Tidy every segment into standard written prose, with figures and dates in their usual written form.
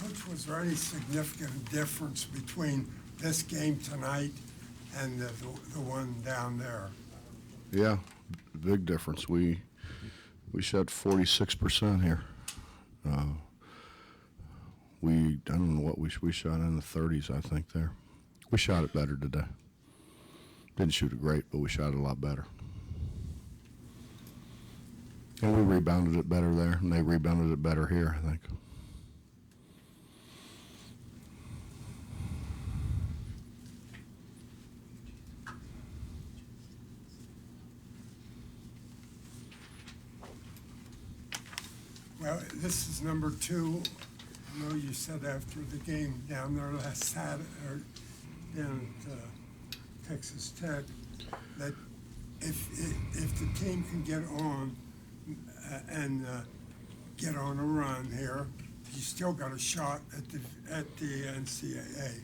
Coach, was there any significant difference between this game tonight and the one down there? Yeah, big difference. We shot 46% here. I don't know what we shot in the 30s, I think, there. We shot it better today. Didn't shoot it great, but we shot it a lot better. And we rebounded it better there, and they rebounded it better here, I think. Well, this is number 2. I know you said after the game down there last Saturday, or down at Texas Tech, that if the team can get on and get on a run here, you still got a shot at the NCAA.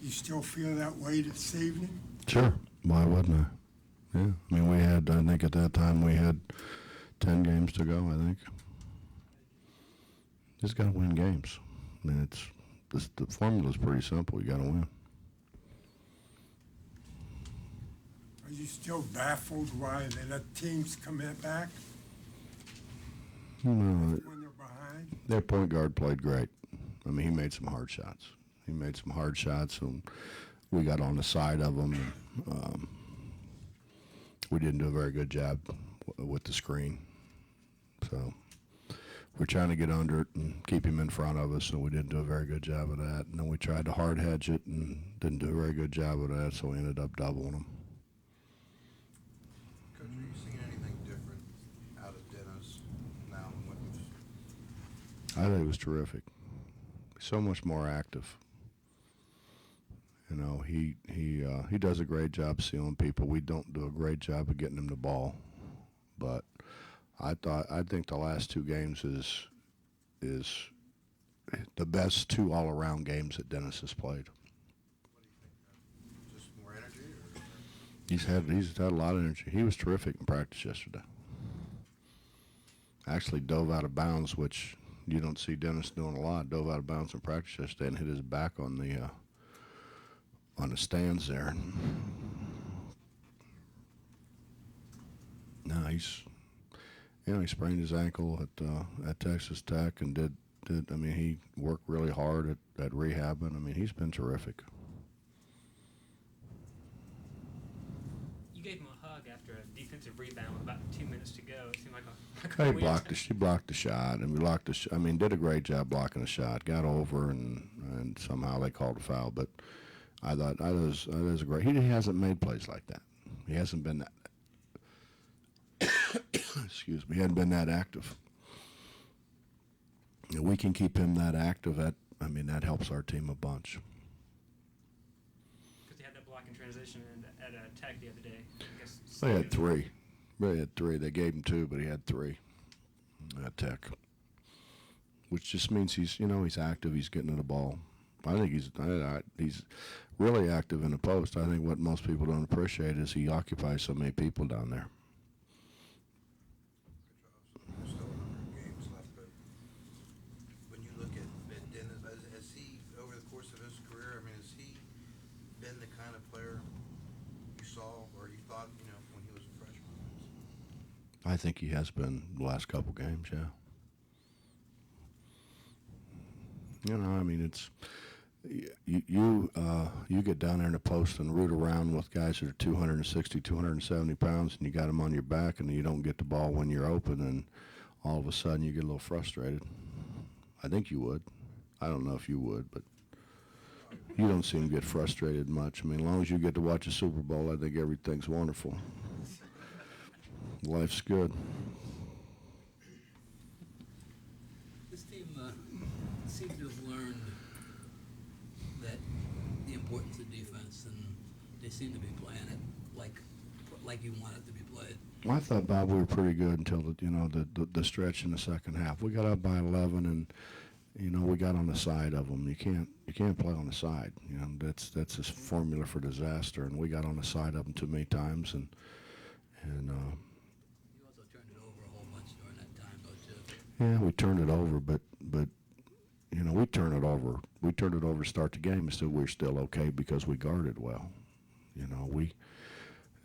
You still feel that way this evening? Sure. Why wouldn't I? Yeah. I mean, I think at that time we had 10 games to go, I think. Just got to win games. I mean, the formula's pretty simple. You got to win. Are you still baffled why they let teams come back No, when they're behind? their point guard played great. I mean, he made some hard shots. And we got on the side of him. And, we didn't do a very good job with the screen. So we're trying to get under it and keep him in front of us, and we didn't do a very good job of that. And then we tried to hard hedge it and didn't do a very good job of that, so we ended up doubling him. Coach, are you seeing anything different out of Dennis now than what you've... I think it was terrific. So much more active. You know, he does a great job sealing people. We don't do a great job of getting him the ball, but I think the last 2 games is the best 2 all-around games that Dennis has played. What do you think? Just more energy? Or? He's had a lot of energy. He was terrific in practice yesterday. Actually dove out of bounds, which you don't see Dennis doing a lot. Dove out of bounds in practice yesterday and hit his back on the stands there. No, he sprained his ankle at Texas Tech and did. I mean, he worked really hard at rehabbing. I mean, he's been terrific. You gave him a hug after a defensive rebound with about 2 minutes to go. It seemed like He blocked the shot, and did a great job blocking the shot. Got over, and somehow they called a foul. But I thought that was great. He hasn't made plays like that. He hasn't been that. Excuse me. He hadn't been that active. And we can keep him that active. That helps our team a bunch. Because he had that block in transition at a tag the other day. I guess They had 3. They had 3. They gave him 2, but he had 3 at Tech, which just means he's active. He's getting to the ball. I think he's really active in the post. I think what most people don't appreciate is he occupies so many people down there. There's still a number of games left, but when you look at Dennis, has he, over the course of his career, I mean, has he been the kind of player you saw or you thought, when he was a freshman? I think he has been the last couple games, yeah. It's you get down there in the post and root around with guys that are 260, 270 pounds, and you got them on your back, and you don't get the ball when you're open, and all of a sudden you get a little frustrated. I think you would. I don't know if you would, but you don't seem to get frustrated much. I mean, as long as you get to watch a Super Bowl, I think everything's wonderful. Life's good. This team seems to have learned that the importance of defense, and they seem to be playing it like you want it to be played. Well, I thought, Bob, we were pretty good until the stretch in the second half. We got up by 11, and we got on the side of them. You can't play on the side. That's a formula for disaster. And we got on the side of them too many times, and You also turned it over a whole bunch during that time, though, too. yeah, we turned it over, but you know, we turned it over to start the game, and still we're still okay because we guarded well. You know,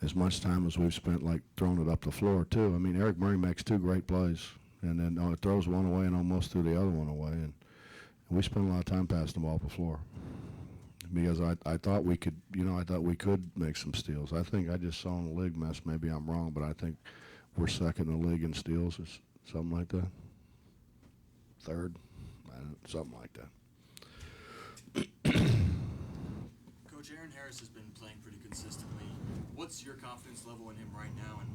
as much time as we've spent like throwing it up the floor too. I mean, Eric Murray makes 2 great plays, and then throws one away and almost threw the other one away, and we spent a lot of time passing the ball up the floor because I thought we could, you know, I thought we could make some steals. I think I just saw in the league mess. Maybe I'm wrong, but I think we're second in the league in steals or something like that. Third, something like that. Coach, Aaron Harris has been playing pretty consistently. What's your confidence level in him right now, and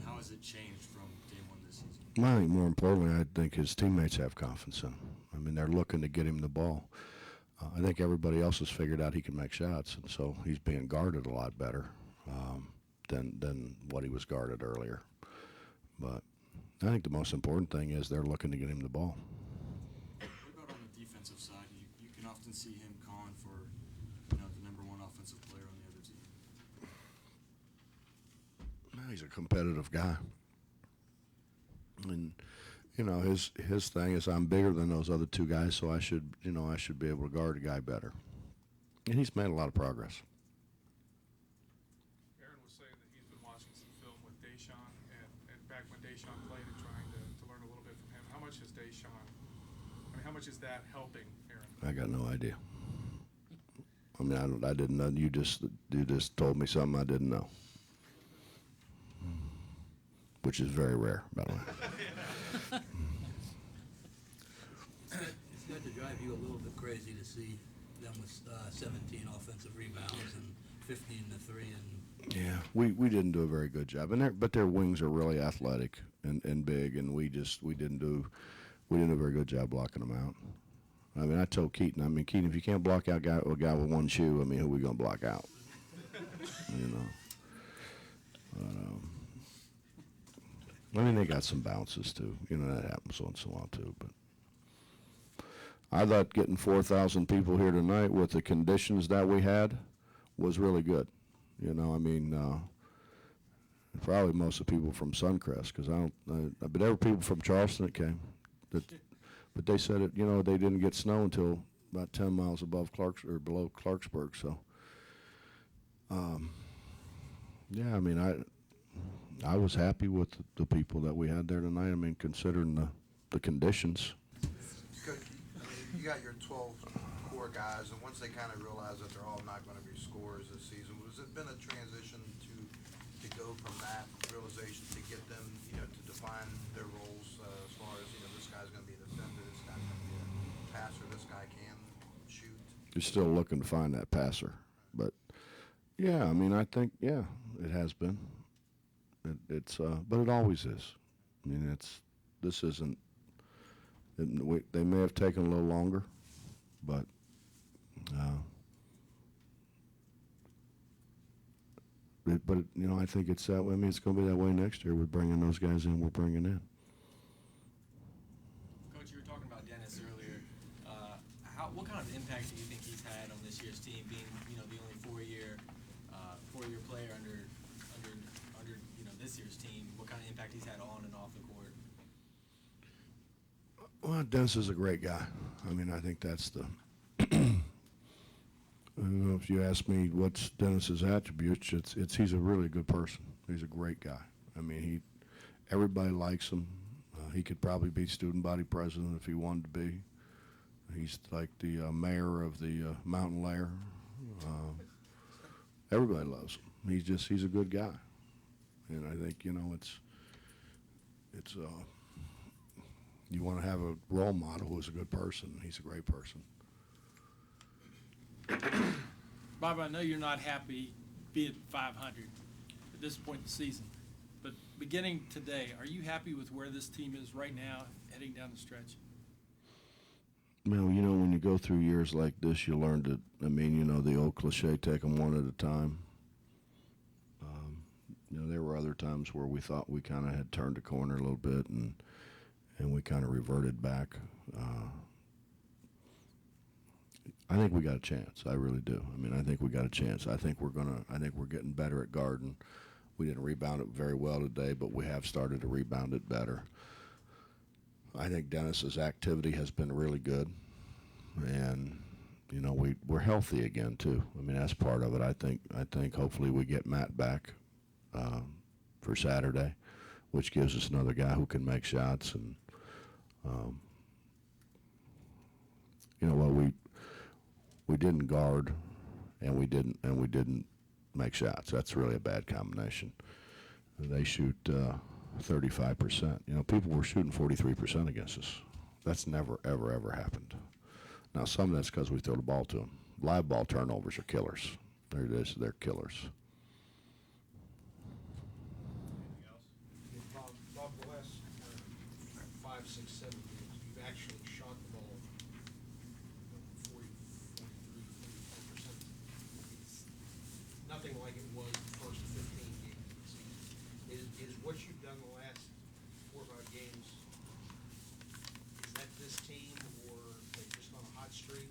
how has it changed from day one this season? Well, I think more importantly, I think his teammates have confidence in him. I mean, they're looking to get him the ball. I think everybody else has figured out he can make shots, and so he's being guarded a lot better than what he was guarded earlier. But I think the most important thing is they're looking to get him the ball. What about on the defensive side? You can often see him calling for, the number 1 offensive player on the other team. Well, he's a competitive guy, and you know his thing is I'm bigger than those other 2 guys, so I should be able to guard a guy better, and he's made a lot of progress. Aaron was saying that he's been watching some film with Deshaun and back when Deshaun played and trying to learn a little bit from him. How much is how much is that helping Aaron? I got no idea. I mean, I didn't know. You just told me something I didn't know, which is very rare, by the way. It's got to drive you a little bit crazy to see them with 17 offensive rebounds and 15 to 3 and. Yeah, we didn't do a very good job, but their wings are really athletic and big, and we didn't do a very good job blocking them out. I mean, I told Keaton, if you can't block out a guy with 1 shoe, I mean, who are we gonna block out? You know. But, I mean, they got some bounces too. You know, that happens once in a while too. But I thought getting 4,000 people here tonight with the conditions that we had was really good. You know, I mean, probably most of the people from Suncrest, because but there were people from Charleston that came. But they said they didn't get snow until about 10 miles above below Clarksburg. So, yeah, I mean, I was happy with the people that we had there tonight. I mean, considering the conditions. You got your 12 core guys, and once they kind of realize that they're all not going to be scorers this season, has it been a transition to go from that realization to get them, to define their roles as far as, this guy's going to be a defender, this guy's going to be a passer, this guy can shoot? You're still looking to find that passer, but yeah, I mean, I think it has been. But it always is. I mean, this isn't. They may have taken a little longer, but I think it's that way. I mean, it's going to be that way next year. We're bringing those guys in. We're bringing in. Coach, you were talking about Dennis earlier. What kind of impact do you think he's had on this year's team, being the only four-year player under this year's team? What kind of impact he's had on and off the court? Well, Dennis is a great guy. I mean, I think that's the. If you ask me what's Dennis's attributes, he's a really good person. He's a great guy. I mean, everybody likes him. He could probably be student body president if he wanted to be. He's like the mayor of the mountain lair. Everybody loves him. He's a good guy, and I think it's you want to have a role model who's a good person. He's a great person. Bob, I know you're not happy being 500 at this point in the season, but beginning today, are you happy with where this team is right now, heading down the stretch? Well, when you go through years like this, you learn to, the old cliche, take them one at a time. There were other times where we thought we kind of had turned a corner a little bit, and we kind of reverted back. I think we got a chance. I really do. I think we got a chance. I think we're getting better at guarding. We didn't rebound it very well today, but we have started to rebound it better. I think Dennis's activity has been really good. and you know we're healthy again too. I mean that's part of it. I think hopefully we get Matt back for Saturday, which gives us another guy who can make shots. And you know what, we didn't guard, and we didn't make shots. That's really a bad combination. They shoot 35%. You know, people were shooting 43% against us. That's never, ever happened. Now, some of that's because we throw the ball to them. Live ball turnovers are killers. There it is. They're killers. Anything else? Yeah, Bob, the last 5, 6, 7 games, you've actually shot the ball 40, 43, 44%. It's nothing like it was the first 15 games of the season. Is what you've done the last 4 or 5 games, is that this team or they just on a hot streak?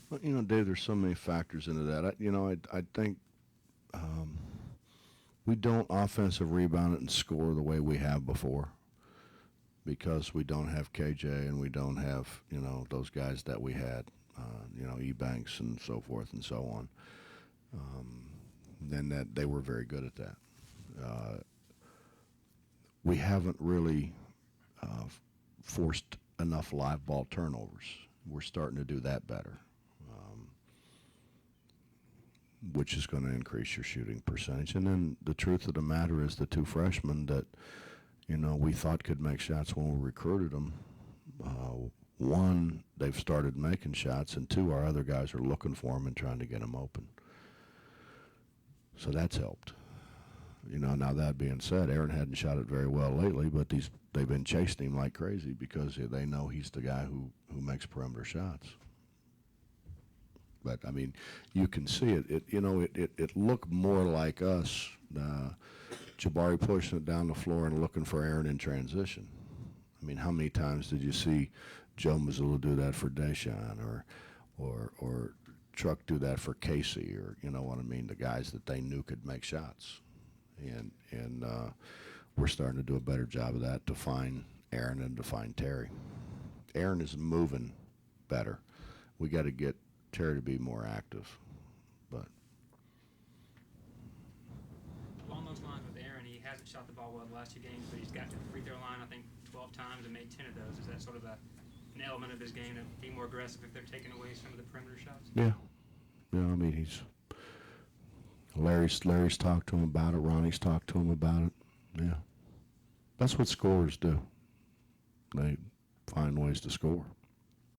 Well, you know, Dave, there's so many factors into that. I think we don't offensive rebound it and score the way we have before because we don't have KJ and we don't have, you know, those guys that we had, you know, Ebanks and so forth and so on. Then that they were very good at that. We haven't really forced enough live ball turnovers. We're starting to do that better, which is going to increase your shooting percentage. And then the truth of the matter is the 2 freshmen that, you know, we thought could make shots when we recruited them. 1, they've started making shots, and 2, our other guys are looking for them and trying to get them open. So that's helped. You know, now that being said, Aaron hadn't shot it very well lately, but they've been chasing him like crazy because they know he's the guy who makes perimeter shots. But I mean, you can see it. It looked more like us, Jabari pushing it down the floor and looking for Aaron in transition. I mean, how many times did you see Joe Mazzulla do that for Deshaun, or Truck do that for Casey, or you know what I mean? The guys that they knew could make shots, and we're starting to do a better job of that to find Aaron and to find Terry. Aaron is moving better. We got to get Terry to be more active, but Along those lines with Aaron, he hasn't shot the ball well the last 2 games, but he's got to the free throw line, I think, 12 times and made 10 of those. Is that sort of an element of his game to be more aggressive if they're taking away some of the perimeter shots? yeah, I mean Larry's talked to him about it. Ronnie's talked to him about it. Yeah, that's what scorers do. They find ways to score.